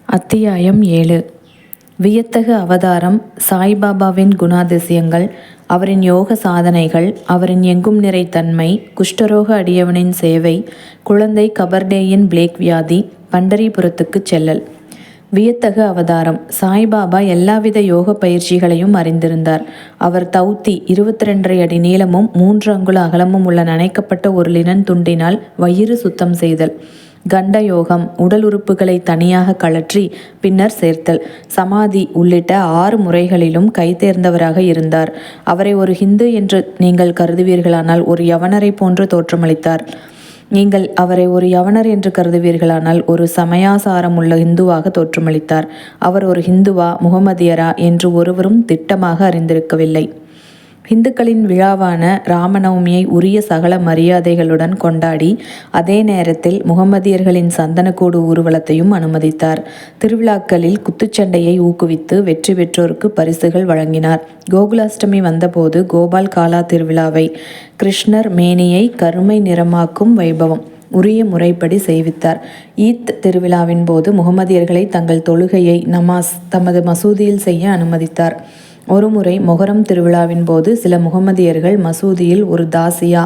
அத்தியாயம் 7. வியத்தகு அவதாரம், சாய்பாபாவின் குணாதிசயங்கள், அவரின் யோக சாதனைகள், அவரின் எங்கும் நிறை தன்மை, குஷ்டரோக அடியவனின் சேவை, குழந்தை கபர்டேயின் பிளேக் வியாதி, பண்டரிபுரத்துக்குச் செல்லல். வியத்தகு அவதாரம். சாய்பாபா எல்லாவித யோக பயிற்சிகளையும் அறிந்திருந்தார். அவர் தௌத்தி 22 அடி நீளமும் 3 அங்குல அகலமும் உள்ள நனைக்கப்பட்ட ஒரு லினன் துண்டினால் வயிறு சுத்தம் செய்தல், கண்ட யோகம், உடல் உறுப்புகளை தனியாக கழற்றி பின்னர் சேர்த்தல், சமாதி உள்ளிட்ட 6 முறைகளிலும் கைதேர்ந்தவராக இருந்தார். அவரை ஒரு ஹிந்து என்று நீங்கள் கருதுவீர்களானால் ஒரு யவனரை போன்று தோற்றமளித்தார். நீங்கள் அவரை ஒரு யவனர் என்று கருதுவீர்களானால் ஒரு சமயாசாரமுள்ள ஹிந்துவாக தோற்றமளித்தார். அவர் ஒரு ஹிந்துவா முகமதியரா என்று ஒருவரும் திட்டமாக அறிந்திருக்கவில்லை. இந்துக்களின் விழாவான ராமநவமியை உரிய சகல மரியாதைகளுடன் கொண்டாடி அதே நேரத்தில் முகமதியர்களின் சந்தனக்கூடு ஊர்வலத்தையும் அனுமதித்தார். திருவிழாக்களில் குத்துச்சண்டையை ஊக்குவித்து வெற்றி பெற்றோருக்கு பரிசுகள் வழங்கினார். கோகுலாஷ்டமி வந்தபோது கோபால் காலா திருவிழாவை, கிருஷ்ணர் மேனியை கருமை நிறமாக்கும் வைபவம் உரிய முறைப்படி செய்வித்தார். ஈத் திருவிழாவின் போது முகமதியர்களை தங்கள் தொழுகையை நமாஸ் தமது மசூதியில் செய்ய அனுமதித்தார். ஒருமுறை மொஹரம் திருவிழாவின் போது சில முகமதியர்கள் மசூதியில் ஒரு தாசியா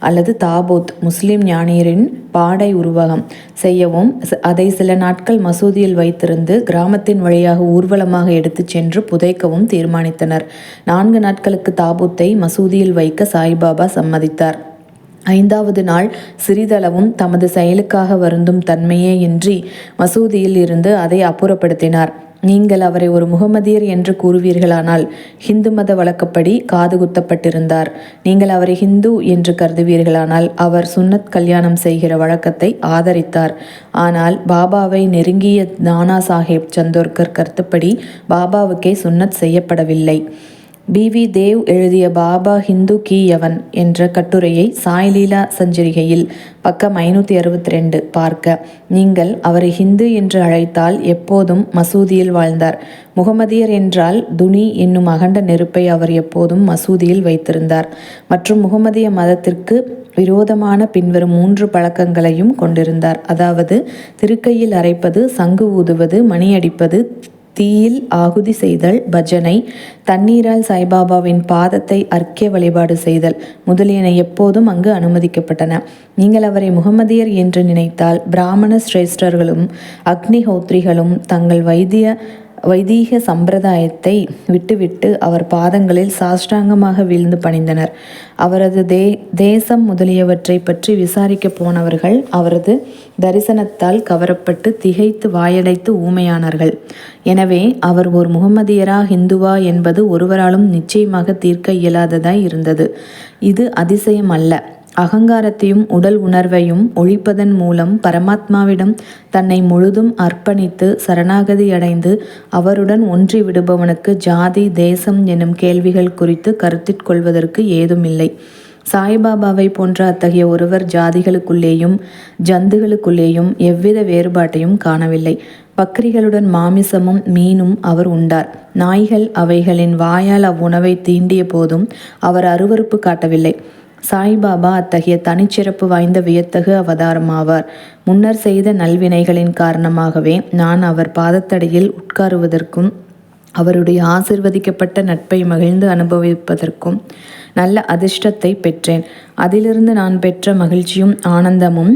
அல்லது தாபூத் முஸ்லிம் ஞானியரின் பாடை உருவகம் செய்யவும் அதை சில நாட்கள் மசூதியில் வைத்திருந்து கிராமத்தின் வழியாக ஊர்வலமாக எடுத்துச் சென்று புதைக்கவும் தீர்மானித்தனர். 4 நாட்களுக்கு தாபூத்தை மசூதியில் வைக்க சாய்பாபா சம்மதித்தார். 5வது நாள் சிறிதளவும் தமது செயலுக்காக வருந்தும் தன்மையே இன்றி மசூதியில் இருந்து அதை அப்புறப்படுத்தினார். நீங்கள் அவரை ஒரு முகமதியர் என்று கூறுவீர்களானால் ஹிந்து மத வழக்கப்படி காது குத்தப்பட்டிருந்தார். நீங்கள் அவரை ஹிந்து என்று கருதுவீர்களானால் அவர் சுன்னத் கல்யாணம் செய்கிற வழக்கத்தை ஆதரித்தார். ஆனால் பாபாவை நெருங்கிய நானா சாஹேப் சந்தோர்கர் கருத்துப்படி பாபாவுக்கே சுன்னத் செய்யப்படவில்லை. பி.வி. தேவ் எழுதிய பாபா ஹிந்து கி யவன் என்ற கட்டுரையை சாய்லீலா சஞ்சரிகையில் பக்கம் 562 பார்க்க. நீங்கள் அவரை ஹிந்து என்று அழைத்தால் எப்போதும் மசூதியில் வாழ்ந்தார். முகமதியர் என்றால் துனி என்னும் அகண்ட நெருப்பை அவர் எப்போதும் மசூதியில் வைத்திருந்தார். மற்றும் முகமதிய மதத்திற்கு விரோதமான பின்வரும் 3 பழக்கங்களையும் கொண்டிருந்தார். அதாவது திருக்கையில் அரைப்பது, சங்கு ஊதுவது, மணியடிப்பது, தீயில் ஆகுதி செய்தல், பஜனை, தண்ணீரால் சாய்பாபாவின் பாதத்தை அர்க்கிய வழிபாடு செய்தல் முதலியன எப்போதும் அங்கு அனுமதிக்கப்பட்டன. நீங்கள் அவரை முகமதியர் என்று நினைத்தால் பிராமண சிரேஷ்டர்களும் அக்னிஹோத்ரிகளும் தங்கள் வைதீக சம்பிரதாயத்தை விட்டுவிட்டு அவர் பாதங்களில் சாஷ்டாங்கமாக வீழ்ந்து பணிந்தனர். அவரது தேசம் முதலியவற்றை பற்றி விசாரிக்க போனவர்கள் அவரது தரிசனத்தால் கவரப்பட்டு திகைத்து வாயடைத்து ஊமையானார்கள். எனவே அவர் ஒரு முகமதியரா ஹிந்துவா என்பது ஒருவராலும் நிச்சயமாக தீர்க்க இயலாததாய் இருந்தது. இது அதிசயம் அல்ல. அகங்காரத்தையும் உடல் உணர்வையும் ஒழிப்பதன் மூலம் பரமாத்மாவிடம் தன்னை முழுதும் அர்ப்பணித்து சரணாகதி அடைந்து அவருடன் ஒன்றி விடுபவனுக்கு ஜாதி, தேசம் எனும் கேள்விகள் குறித்து கருத்திற்கொள்வதற்கு ஏதுமில்லை. சாய்பாபாவை போன்ற அத்தகைய ஒருவர் ஜாதிகளுக்குள்ளேயும் ஜந்துகளுக்குள்ளேயும் எவ்வித வேறுபாட்டையும் காணவில்லை. பக்ரிகளுடன் மாமிசமும் மீனும் அவர் உண்டார். நாய்கள் அவைகளின் வாயால் அவ்வுணவை தீண்டிய போதும் அவர் அருவருப்பு காட்டவில்லை. சாய்பாபா அத்தகைய தனிச்சிறப்பு வாய்ந்த வியத்தகு அவதாரமாவார். முன்னர் செய்த நல்வினைகளின் காரணமாகவே நான் அவர் பாதத்தடியில் உட்காருவதற்கும் அவருடைய ஆசிர்வதிக்கப்பட்ட நட்பை மகிழ்ந்து அனுபவிப்பதற்கும் நல்ல அதிர்ஷ்டத்தை பெற்றேன். அதிலிருந்து நான் பெற்ற மகிழ்ச்சியும் ஆனந்தமும்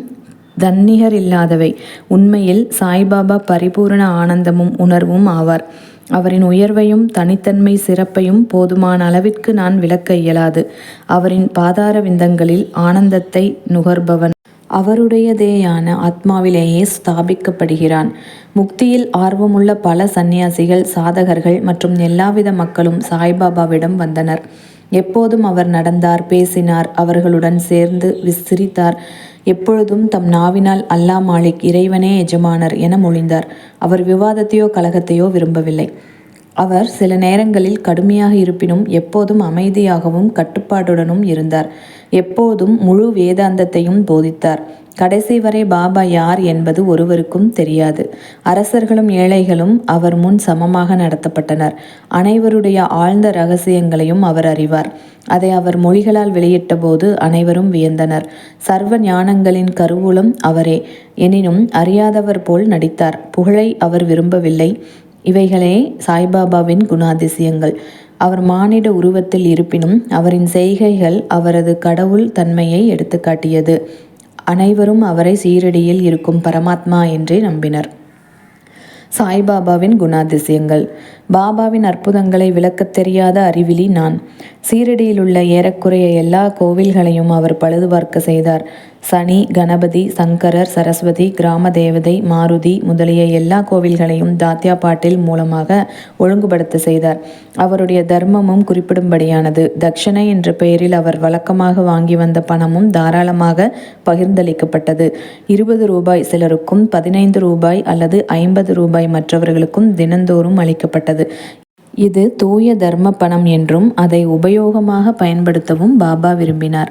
தன்னிகர் இல்லாதவை. உண்மையில் சாய்பாபா பரிபூரண ஆனந்தமும் உணர்வும் ஆவார். அவரின் உயர்வையும் தனித்தன்மை சிறப்பையும் போதுமான அளவிற்கு நான் விளக்க இயலாது. அவரின் பாதார விந்தங்களில் ஆனந்தத்தை நுகர்பவன் அவருடையதேயான ஆத்மாவிலேயே ஸ்தாபிக்கப்படுகிறான். முக்தியில் ஆர்வமுள்ள பல சந்நியாசிகள், சாதகர்கள் மற்றும் எல்லாவித மக்களும் சாய்பாபாவிடம் வந்தனர். எப்போதும் அவர் நடந்தார், பேசினார், அவர்களுடன் சேர்ந்து சிரித்தார். எப்பொழுதும் தம் நாவினால் அல்லா மாலிக், இறைவனே எஜமானர் என மொழிந்தார். அவர் விவாதத்தையோ கலகத்தையோ விரும்பவில்லை. அவர் சில நேரங்களில் கடுமையாக இருப்பினும் எப்போதும் அமைதியாகவும் கட்டுப்பாட்டுடனும் இருந்தார். எப்போதும் முழு வேதாந்தத்தையும் போதித்தார். கடைசி வரை பாபா யார் என்பது ஒருவருக்கும் தெரியாது. அரசர்களும் ஏழைகளும் அவர் முன் சமமாக நடத்தப்பட்டனர். அனைவருடைய ஆழ்ந்த ரகசியங்களையும் அவர் அறிவார். அதை அவர் மொழிகளால் வெளியிட்ட போது அனைவரும் வியந்தனர். சர்வ ஞானங்களின் கருவூலம் அவரே. எனினும் அறியாதவர் போல் நடித்தார். புகழை அவர் விரும்பவில்லை. இவைகளே சாய்பாபாவின் குணாதிசயங்கள். அவர் மானிட உருவத்தில் இருப்பினும் அவரின் செய்கைகள் அவரது கடவுள் தன்மையை எடுத்துக்காட்டியது. அனைவரும் அவரை சீரடியில் இருக்கும் பரமாத்மா என்றே நம்பினர். சாய்பாபாவின் குணாதிசயங்கள். பாபாவின் அற்புதங்களை விளக்கத் தெரியாத அறிவிலி நான். சீரடியில் உள்ள ஏறக்குறைய எல்லா கோவில்களையும் அவர் பழுதுபார்க்க செய்தார். சனி, கணபதி, சங்கரர், சரஸ்வதி, கிராம தேவதை, மாருதி முதலிய எல்லா கோவில்களையும் தாத்யா பாட்டில் மூலமாக ஒழுங்குபடுத்த செய்தார். அவருடைய தர்மமும் குறிப்பிடும்படியானது. தட்சணை என்ற பெயரில் அவர் வழக்கமாக வாங்கி வந்த பணமும் தாராளமாக பகிர்ந்தளிக்கப்பட்டது. 20 ரூபாய் சிலருக்கும், 15 ரூபாய் அல்லது 50 ரூபாய் மற்றவர்களுக்கும் தினந்தோறும் அளிக்கப்பட்டது. இது தூய தர்ம பணம் என்றும் அதை உபயோகமாக பயன்படுத்தவும் பாபா விரும்பினார்.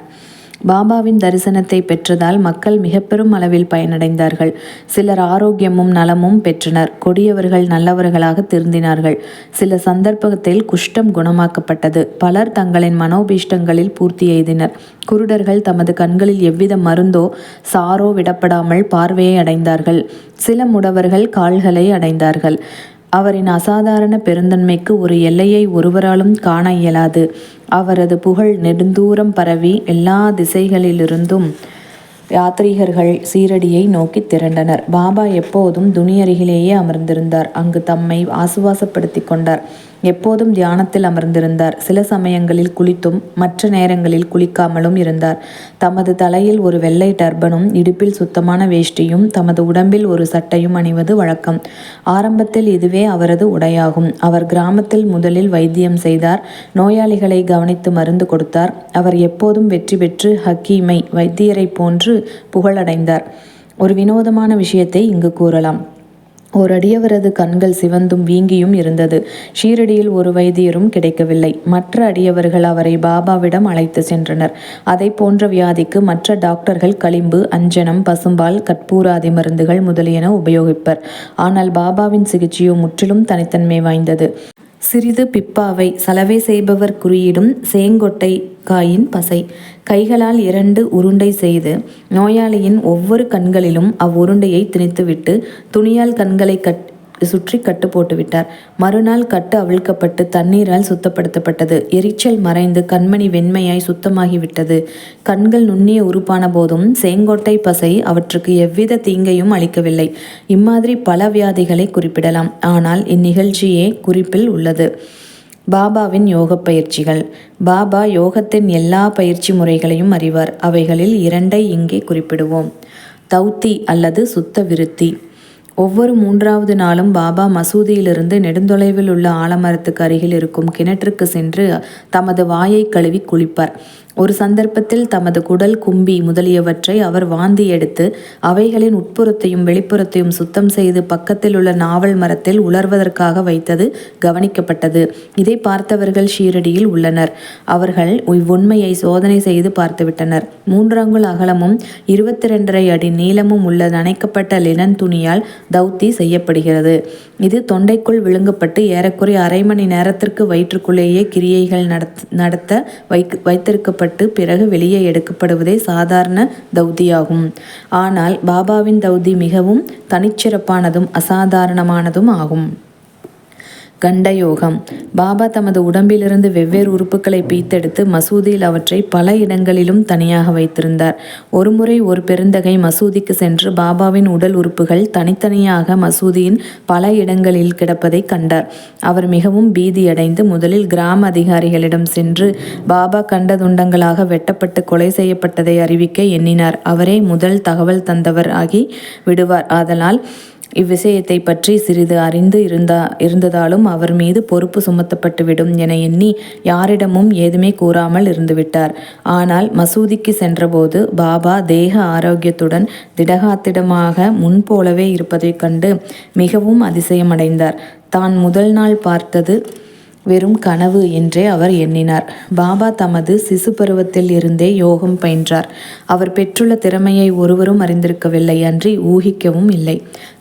பாபாவின் தரிசனத்தை பெற்றதால் மக்கள் மிக பெரும் அளவில் பயனடைந்தார்கள். சிலர் ஆரோக்கியமும் நலமும் பெற்றனர். கொடியவர்கள் நல்லவர்களாக திருந்தினார்கள். சில சந்தர்ப்பத்தில் குஷ்டம் குணமாக்கப்பட்டது. பலர் தங்களின் மனோபீஷ்டங்களில் பூர்த்தி எய்தினர். குருடர்கள் தமது கண்களில் எவ்வித மருந்தோ சாரோ விடப்படாமல் பார்வையை அடைந்தார்கள். சில முடவர்கள் கால்களை அடைந்தார்கள். அவரின் அசாதாரண பெருந்தன்மைக்கு ஒரு எல்லையை ஒருவராலும் காண இயலாது. அவரது புகழ் நெடுந்தூரம் பரவி எல்லா திசைகளிலிருந்தும் யாத்ரீகர்கள் சீரடியை நோக்கி திரண்டனர். பாபா எப்போதும் துணியருகிலேயே அமர்ந்திருந்தார். அங்கு தம்மை ஆசுவாசப்படுத்தி கொண்டார். எப்போதும் தியானத்தில் அமர்ந்திருந்தார். சில சமயங்களில் குளித்தும் மற்ற நேரங்களில் குளிக்காமலும் இருந்தார். தமது தலையில் ஒரு வெள்ளை டர்பனும் இடுப்பில் சுத்தமான வேஷ்டியும் தமது உடம்பில் ஒரு சட்டையும் அணிவது வழக்கம். ஆரம்பத்தில் இதுவே அவரது உடையாகும். அவர் கிராமத்தில் முதலில் வைத்தியம் செய்தார். நோயாளிகளை கவனித்து மருந்து கொடுத்தார். அவர் எப்போதும் வெற்றி பெற்று ஹக்கீமை வைத்தியரை போன்று புகழடைந்தார். ஒரு வினோதமான விஷயத்தை இங்கு கூறலாம். ஓரடியவரது கண்கள் சிவந்தும் வீங்கியும் இருந்தது. ஷீரடியில் ஒரு வைத்தியரும் கிடைக்கவில்லை. மற்ற அடியவர்கள் அவரை பாபாவிடம் அழைத்து சென்றனர். அதை போன்ற வியாதிக்கு மற்ற டாக்டர்கள் களிம்பு, அஞ்சனம், பசும்பால், கற்பூராதி மருந்துகள் முதலியன உபயோகிப்பர். ஆனால் பாபாவின் சிகிச்சையோ முற்றிலும் தனித்தன்மை வாய்ந்தது. சிறிது பிப்பாவை சலவை செய்பவர் குறியிடும் சேங்கொட்டை காயின் பசை கைகளால் 2 உருண்டை செய்து நோயாளியின் ஒவ்வொரு கண்களிலும் அவ்வுருண்டையை திணித்துவிட்டு துணியால் கண்களை சுற்றி கட்டு போட்டுவிட்டார். மறுநாள் கட்டு அவிழ்க்கப்பட்டு தண்ணீரால் சுத்தப்படுத்தப்பட்டது. எரிச்சல் மறைந்து கண்மணி வெண்மையாய் சுத்தமாகிவிட்டது. கண்கள் நுண்ணிய உறுப்பான போதும் செங்கோட்டை பசை அவற்றுக்கு எவ்வித தீங்கையும் அளிக்கவில்லை. இம்மாதிரி பல வியாதிகளை குறிப்பிடலாம். ஆனால் இந்நிகழ்ச்சியே குறிப்பில் உள்ளது. பாபாவின் யோக பயிற்சிகள். பாபா யோகத்தின் எல்லா பயிற்சி முறைகளையும் அறிவார். அவைகளில் 2ஐ இங்கே குறிப்பிடுவோம். தௌத்தி அல்லது சுத்த விருத்தி. ஒவ்வொரு 3வது நாளும் பாபா மசூதியிலிருந்து நெடுந்தொலைவில் உள்ள ஆலமரத்துக்கு அருகில் இருக்கும் கிணற்றுக்கு சென்று தமது வாயை கழுவி குளிப்பார். ஒரு சந்தர்ப்பத்தில் தமது குடல், கும்பி முதலியவற்றை அவர் வாந்தி எடுத்து அவைகளின் உட்புறத்தையும் வெளிப்புறத்தையும் சுத்தம் செய்து பக்கத்தில் உள்ள நாவல் மரத்தில் உலர்வதற்காக வைத்தது கவனிக்கப்பட்டது. இதை பார்த்தவர்கள் ஷீரடியில் உள்ளனர். அவர்கள் இவ்வுண்மையை சோதனை செய்து பார்த்துவிட்டனர். 3 அங்குல அகலமும் 22.5 அடி நீளமும் உள்ள நனைக்கப்பட்ட லினன் துணியால் தௌத்தி செய்யப்படுகிறது. இது தொண்டைக்குள் விழுங்கப்பட்டு ஏறக்குறைய அரை மணி நேரத்திற்கு வயிற்றுக்குள்ளேயே கிரியைகள் நடத்த வைத்திருக்கப்பட்ட பிறகு வெளியே எடுக்கப்படுவதே சாதாரண தௌதியாகும். ஆனால் பாபாவின் தௌதி மிகவும் தனிச்சிறப்பானதும் அசாதாரணமானதும் ஆகும். கண்டயோகம். பாபா தமது உடம்பிலிருந்து வெவ்வேறு உறுப்புகளை பிய்த்தெடுத்து மசூதியில் அவற்றை பல இடங்களிலும் தனியாக வைத்திருந்தார். ஒருமுறை ஒரு பெருந்தகை மசூதிக்கு சென்று பாபாவின் உடல் உறுப்புகள் தனித்தனியாக மசூதியின் பல இடங்களில் கிடப்பதை கண்டார். அவர் மிகவும் பீதியடைந்து முதலில் கிராம அதிகாரிகளிடம் சென்று பாபா கண்டதுண்டங்களாக வெட்டப்பட்டு கொலை செய்யப்பட்டதை அறிவிக்க எண்ணினார். அவரே முதல் தகவல் தந்தவர் ஆகி விடுவார். ஆதலால் இவ்விஷயத்தை பற்றி சிறிது அறிந்து இருந்ததாலும் அவர் மீது பொறுப்பு சுமத்தப்பட்டுவிடும் என எண்ணி யாரிடமும் ஏதுமே கூறாமல் இருந்துவிட்டார். ஆனால் மசூதிக்கு சென்றபோது பாபா தேக ஆரோக்கியத்துடன் திடகாத்திடமாக முன்போலவே இருப்பதைக் கண்டு மிகவும் அதிசயமடைந்தார். தான் முதல் நாள் பார்த்தது வெறும் கனவு என்றே அவர் எண்ணினார். பாபா தமது சிசு பருவத்தில் இருந்தே யோகம் பயின்றார். அவர் பெற்றுள்ள திறமையை ஒருவரும் அறிந்திருக்கவில்லை, அன்றி ஊகிக்கவும் இல்லை.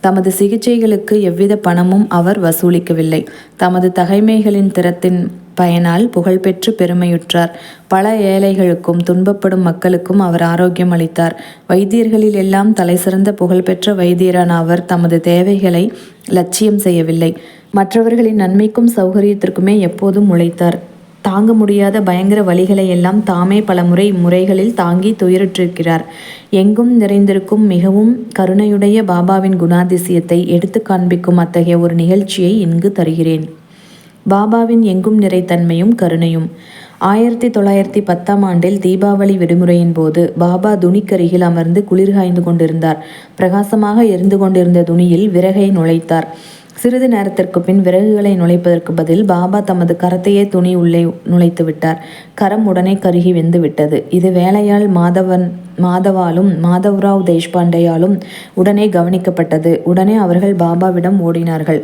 தமது சிகிச்சைகளுக்கு எவ்வித பணமும் அவர் வசூலிக்கவில்லை. தமது தகைமைகளின் திறத்தின் பயனால் புகழ்பெற்று பெருமையுற்றார். பல ஏழைகளுக்கும் துன்பப்படும் மக்களுக்கும் அவர் ஆரோக்கியம் அளித்தார். வைத்தியர்களில் எல்லாம் தலைசிறந்த புகழ்பெற்ற வைத்தியரான அவர் தமது தேவைகளை லட்சியம் செய்யவில்லை. மற்றவர்களின் நன்மைக்கும் சௌகரியத்திற்குமே எப்போதும் உழைத்தார். தாங்க முடியாத பயங்கர வலிகளை எல்லாம் தாமே பல முறைகளில் தாங்கி துயருற்றிருக்கிறார். எங்கும் நிறைந்திருக்கும் மிகவும் கருணையுடைய பாபாவின் குணாதிசயத்தை எடுத்து காண்பிக்கும் அத்தகைய ஒரு நிகழ்ச்சியை இங்கு தருகிறேன். பாபாவின் எங்கும் நிறைத்தன்மையும் கருணையும். 1910ஆம் ஆண்டில் தீபாவளி விடுமுறையின் போது பாபா துணிக்கருகில் அமர்ந்து குளிர் காய்ந்து கொண்டிருந்தார். பிரகாசமாக எரிந்து கொண்டிருந்த துணியில் விறகை நுழைத்தார். சிறிது நேரத்திற்கு பின் விறகுகளை நுழைப்பதற்கு பதில் பாபா தமது கரத்தையே துணி உள்ளே நுழைத்து விட்டார். கரம் உடனே கருகி வெந்து விட்டது. இது வேலையாள் மாதவாலும் மாதவ்ராவ் தேஷ்பாண்டேயாலும் உடனே கவனிக்கப்பட்டது. உடனே அவர்கள் பாபாவிடம் ஓடினார்கள்.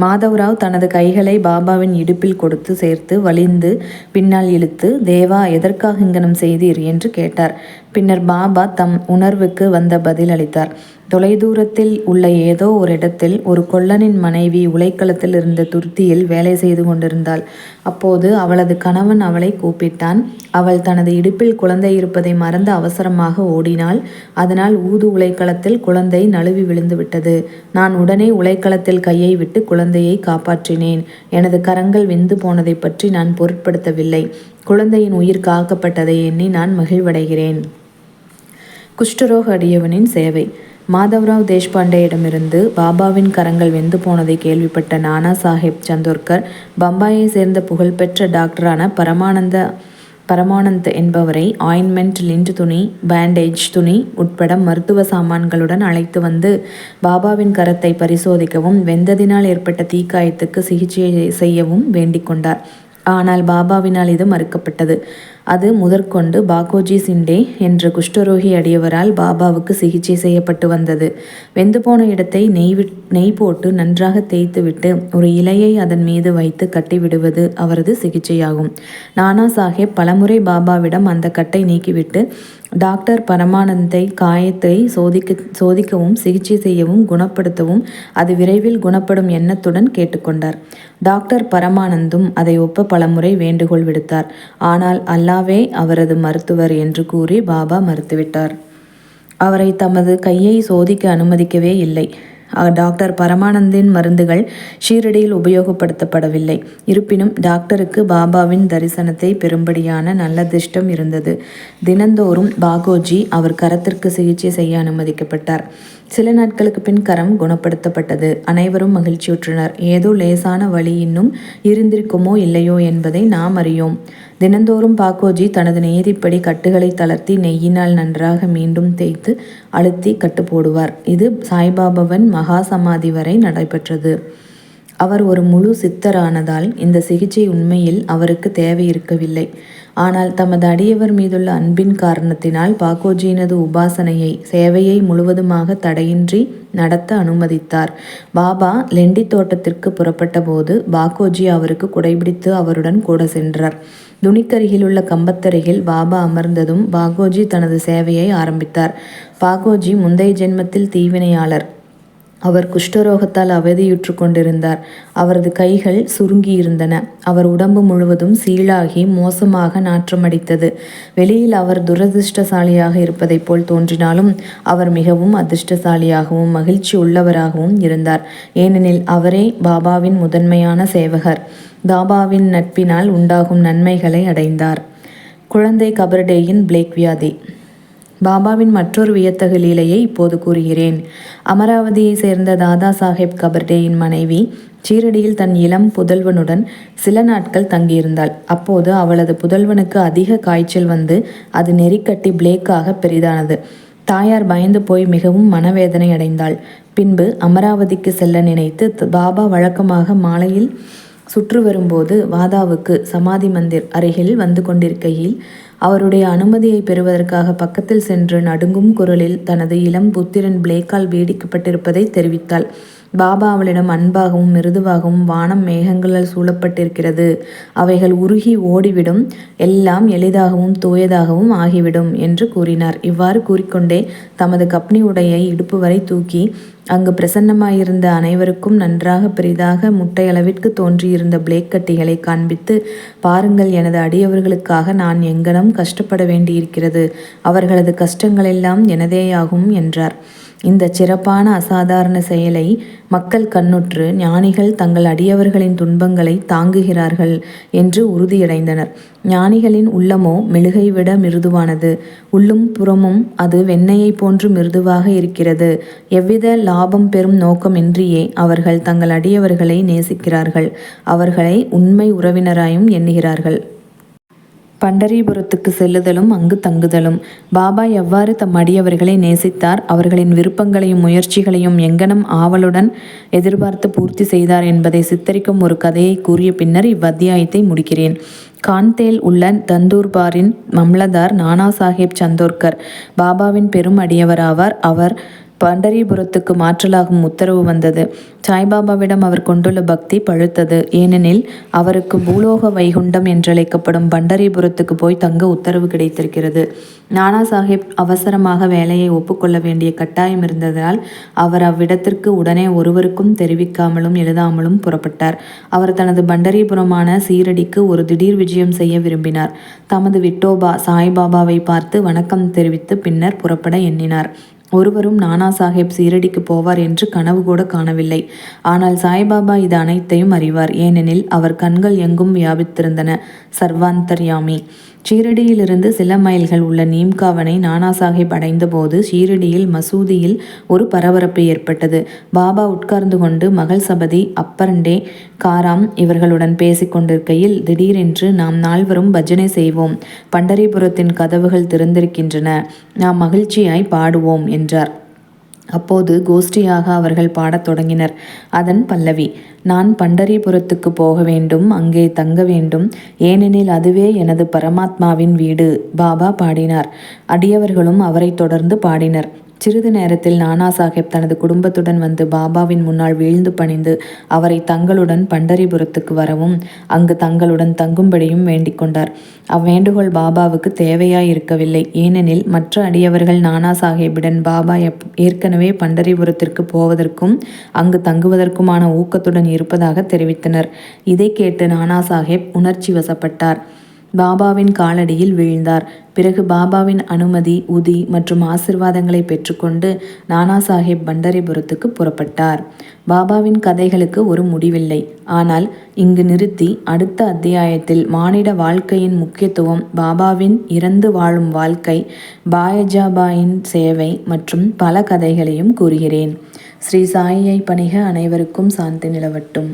மாதவ்ராவ் தனது கைகளை பாபாவின் இடுப்பில் கொடுத்து சேர்த்து வலிந்து பின்னால் இழுத்து, தேவா, எதற்காக இங்கனம் செய்தீர் என்று கேட்டார். பின்னர் பாபா தம் உணர்வுக்கு வந்த பதில் அளித்தார். தொலைதூரத்தில் உள்ள ஏதோ ஒரு இடத்தில் ஒரு கொல்லனின் மனைவி உலைக்களத்தில் இருந்த துர்த்தியில் வேலை செய்து கொண்டிருந்தாள். அப்போது அவளது கணவன் அவளை கூப்பிட்டான். அவள் தனது இடுப்பில் குழந்தை இருப்பதை மறந்து அவசரமாக ஓடினாள். அதனால் ஊது உலைக்களத்தில் குழந்தை நழுவி விழுந்து விட்டது. நான் உடனே உலைக்களத்தில் கையை விட்டு குழந்தையை காப்பாற்றினேன். எனது கரங்கள் வெந்து போனதை பற்றி நான் பொருட்படுத்தவில்லை. குழந்தையின் உயிர் காக்கப்பட்டதை எண்ணி நான் மகிழ்வடைகிறேன். குஷ்டரோக அடியவனின் சேவை. மாதவ்ராவ் தேஷ்பாண்டேயிடமிருந்து பாபாவின் கரங்கள் வெந்து போனதை கேள்விப்பட்ட நானா சாஹேப் சந்தோர்கர் பம்பாயை சேர்ந்த புகழ்பெற்ற டாக்டரான பரமானந்த் என்பவரை ஆயின்மெண்ட், லிண்ட் துணி, பேண்டேஜ் துணி உட்பட மருத்துவ சாமான்களுடன் அழைத்து வந்து பாபாவின் கரத்தை பரிசோதிக்கவும் வெந்ததினால் ஏற்பட்ட தீக்காயத்துக்கு சிகிச்சை செய்யவும் வேண்டிக் கொண்டார். ஆனால் பாபாவினால் இது மறுக்கப்பட்டது. அது முதற்கொண்டு பாகோஜி சிண்டே என்ற குஷ்டரோகி அடியவரால் பாபாவுக்கு சிகிச்சை செய்யப்பட்டு வந்தது. வெந்து போன இடத்தை நெய் போட்டு நன்றாக தேய்த்துவிட்டு ஒரு இலையை அதன் மீது வைத்து கட்டிவிடுவது அவரது சிகிச்சையாகும். நானா சாஹேப் பலமுறை பாபாவிடம் அந்த கட்டை நீக்கிவிட்டு டாக்டர் பரமானந்தை காயத்தை சோதிக்கவும் சிகிச்சை செய்யவும் குணப்படுத்தவும் அது விரைவில் குணப்படும் எண்ணத்துடன் கேட்டுக்கொண்டார். டாக்டர் பரமானந்தும் அதை ஒப்ப பலமுறை வேண்டுகோள் விடுத்தார். ஆனால் அல்லாவே அவரது மருத்துவர் என்று கூறி பாபா மறுத்துவிட்டார். அவரை தமது கையை சோதிக்க அனுமதிக்கவே இல்லை. டாக்டர் பரமானந்தின் மருந்துகள் ஷீரடியில் உபயோகப்படுத்தப்படவில்லை. இருப்பினும் டாக்டருக்கு பாபாவின் தரிசனத்தை பெறும்படியான நல்லதிர்ஷ்டம் இருந்தது. தினந்தோறும் பாகோஜி அவர் கரத்திற்கு சிகிச்சை செய்ய அனுமதிக்கப்பட்டார். சில நாட்களுக்கு பின் கரம் குணப்படுத்தப்பட்டது. அனைவரும் மகிழ்ச்சியுற்றனர். ஏதோ லேசான வலி இன்னும் இருந்திருக்குமோ இல்லையோ என்பதை நாம் அறியோம். தினந்தோறும் பாகோஜி தனது நியதிப்படி கட்டுகளை தளர்த்தி நெய்யினால் நன்றாக மீண்டும் தேய்த்து அழுத்தி கட்டு போடுவார். இது சாய்பாபாவின் மகா சமாதி வரை நடைபெற்றது. அவர் ஒரு முழு சித்தரானதால் இந்த சிகிச்சை உண்மையில் அவருக்கு தேவை இருக்கவில்லை. ஆனால் தமது அடியவர் மீதுள்ள அன்பின் காரணத்தினால் பாகோஜியினது உபாசனையை சேவையை முழுவதுமாக தடையின்றி நடத்த அனுமதித்தார். பாபா லெண்டி தோட்டத்திற்கு புறப்பட்ட போது பாகோஜி அவருக்கு குடைபிடித்து அவருடன் கூட சென்றார். துணிக்கருகிலுள்ள கம்பத்தருகில் பாபா அமர்ந்ததும் பாகோஜி தனது சேவையை ஆரம்பித்தார். பாகோஜி முந்தைய ஜென்மத்தில் தீவினையாளர். அவர் குஷ்டரோகத்தால் அவதியுற்று கொண்டிருந்தார். அவரது கைகள் சுருங்கியிருந்தன. அவர் உடம்பு முழுவதும் சீழாகி மோசமாக நாற்றமடித்தது. வெளியில் அவர் துரதிர்ஷ்டசாலியாக இருப்பதைப் போல் தோன்றினாலும் அவர் மிகவும் அதிர்ஷ்டசாலியாகவும் மகிழ்ச்சி உள்ளவராகவும் இருந்தார். ஏனெனில் அவரே பாபாவின் முதன்மையான சேவகர். பாபாவின் நட்பினால் உண்டாகும் நன்மைகளை அடைந்தார். குழந்தை கபர்டேயின் பிளேக் வியாதி. பாபாவின் மற்றொரு வியத்தகு லீலையை இப்போது கூறுகிறேன். அமராவதியை சேர்ந்த தாதா சாஹேப் கபர்டேயின் மனைவி சீரடியில் தன் இளம் புதல்வனுடன் சில நாட்கள் தங்கியிருந்தாள். அப்போது அவளது புதல்வனுக்கு அதிக காய்ச்சல் வந்து அது நெறிக்கட்டி பிளேக்காக பெரிதானது. தாயார் பயந்து போய் மிகவும் மனவேதனை அடைந்தாள். பின்பு அமராவதிக்கு செல்ல நினைத்து பாபா வழக்கமாக மாலையில் சுற்று வரும்போது வாதாவுக்கு சமாதி மந்திர் அருகில் வந்து கொண்டிருக்கையில் அவருடைய அனுமதியை பெறுவதற்காக பக்கத்தில் சென்று நடுங்கும் குரலில் தனது இளம் புத்திரன் பிளேக்கால் பீடிக்கப்பட்டிருப்பதை தெரிவித்தாள். பாபா அவளிடம் அன்பாகவும் மிருதுவாகவும், வானம் மேகங்களால் சூழப்பட்டிருக்கிறது, அவைகள் உருகி ஓடிவிடும், எல்லாம் எளிதாகவும் தூயதாகவும் ஆகிவிடும் என்று கூறினார். இவ்வாறு கூறிக்கொண்டே தமது கப்னி உடையை இடுப்பு வரை தூக்கி அங்கு பிரசன்னமாயிருந்த அனைவருக்கும் நன்றாக பெரிதாக முட்டையளவிற்கு தோன்றியிருந்த பிளேக் கட்டிகளை காண்பித்து, பாருங்கள், எனது அடியவர்களுக்காக நான் எங்கனம் கஷ்டப்பட வேண்டியிருக்கிறது, அவர்களது கஷ்டங்களெல்லாம் எனதேயாகும் என்றார். இந்த சிறப்பான அசாதாரண செயலை மக்கள் கண்ணுற்று, ஞானிகள் தங்கள் அடியவர்களின் துன்பங்களை தாங்குகிறார்கள் என்று உறுதியடைந்தனர். ஞானிகளின் உள்ளமோ மெழுகை விட மிருதுவானது, உள்ளும் புறமும் அது வெண்ணெயைப் போன்று மிருதுவாக இருக்கிறது. எவ்வித லாபம் பெறும் நோக்கமின்றியே அவர்கள் தங்கள் அடியவர்களை நேசிக்கிறார்கள், அவர்களை உண்மை உறவினராயும் எண்ணுகிறார்கள். பண்டரிபுரத்துக்கு செல்லுதலும் அங்கு தங்குதலும். பாபா எவ்வாறு தம் அடியவர்களை நேசித்தார், அவர்களின் விருப்பங்களையும் முயற்சிகளையும் எங்கனம் ஆவலுடன் எதிர்பார்த்து பூர்த்தி செய்தார் என்பதை சித்தரிக்கும் ஒரு கதையை கூறிய பின்னர் இவ்வத்தியாயத்தை முடிக்கிறேன். கான்தேல் உள்ள தந்தூர்பாரின் மம்லதார் நானா சாஹேப் சந்தோர்கர் பாபாவின் பெரும் அடியவராவார். அவர் பண்டரிபுரத்துக்கு மாற்றலாகும் உத்தரவு வந்தது. சாய்பாபாவிடம் அவர் கொண்டுள்ள பக்தி பழுத்தது. ஏனெனில் அவருக்கு பூலோக வைகுண்டம் என்றழைக்கப்படும் பண்டரிபுரத்துக்கு போய் தங்க உத்தரவு கிடைத்திருக்கிறது. நானா சாஹேப் அவசரமாக வேலையை ஒப்புக்கொள்ள வேண்டிய கட்டாயம் இருந்ததால் அவர் அவ்விடத்திற்கு உடனே ஒருவருக்கும் தெரிவிக்காமலும் எழுதாமலும் புறப்பட்டார். அவர் தனது பண்டரிபுரமான சீரடிக்கு ஒரு திடீர் விஜயம் செய்ய விரும்பினார். தமது விட்டோபா சாய்பாபாவை பார்த்து வணக்கம் தெரிவித்து பின்னர் புறப்பட எண்ணினார். ஒருவரும் நானா சாஹேப் சீரடிக்கு போவார் என்று கனவு கூட காணவில்லை. ஆனால் சாய்பாபா இது அனைத்தையும் அறிவார். ஏனெனில் அவர் கண்கள் எங்கும் வியாபித்திருந்தன. சர்வாந்தர்யாமி. ஷீரடியிலிருந்து சில மைல்கள் உள்ள நீம்காவனை நானா சாஹேப் அடைந்தபோது ஷீரடியில் மசூதியில் ஒரு பரபரப்பு ஏற்பட்டது. பாபா உட்கார்ந்து கொண்டு மகள் சபதி, அப்பரண்டே, காராம் இவர்களுடன் பேசிக் கொண்டிருக்கையில் திடீரென்று, நாம் நால்வரும் பஜனை செய்வோம், பண்டரிபுரத்தின் கதவுகள் திறந்திருக்கின்றன, நாம் மகிழ்ச்சியாய் பாடுவோம் என்றார். அப்போது கோஷ்டியாக அவர்கள் பாடத் தொடங்கினர். அதன் பல்லவி: நான் பண்டரிபுரத்துக்கு போக வேண்டும், அங்கே தங்க வேண்டும், ஏனெனில் அதுவே எனது பரமாத்மாவின் வீடு. பாபா பாடினார். அடியவர்களும் அவரை தொடர்ந்து பாடினர். சிறிது நேரத்தில் நானா சாஹேப் தனது குடும்பத்துடன் வந்து பாபாவின் முன்னால் வீழ்ந்து பணிந்து அவரை தங்களுடன் பண்டரிபுரத்துக்கு வரவும் அங்கு தங்களுடன் தங்கும்படியும் வேண்டிக் கொண்டார். அவ்வேண்டுகோள் பாபாவுக்கு தேவையாயிருக்கவில்லை. ஏனெனில் மற்ற அடியவர்கள் நானா சாஹேபிடன் பாபா ஏற்கனவே பண்டரிபுரத்திற்கு போவதற்கும் அங்கு தங்குவதற்குமான ஊக்கத்துடன் இருப்பதாக தெரிவித்தனர். இதை கேட்டு நானா சாஹேப் உணர்ச்சி வசப்பட்டார். பாபாவின் காலடியில் வீழ்ந்தார். பிறகு பாபாவின் அனுமதி, உதி மற்றும் ஆசிர்வாதங்களை பெற்றுக்கொண்டு நானா சாஹேப் பண்டரிபுரத்துக்கு புறப்பட்டார். பாபாவின் கதைகளுக்கு ஒரு முடிவில்லை. ஆனால் இங்கு நிறுத்தி அடுத்த அத்தியாயத்தில் மானிட வாழ்க்கையின் முக்கியத்துவம், பாபாவின் இறந்து வாழும் வாழ்க்கை, பாயஜாபாயின் சேவை மற்றும் பல கதைகளையும் கூறுகிறேன். ஸ்ரீ சாயியை பணிக. அனைவருக்கும் சாந்தி நிலவட்டும்.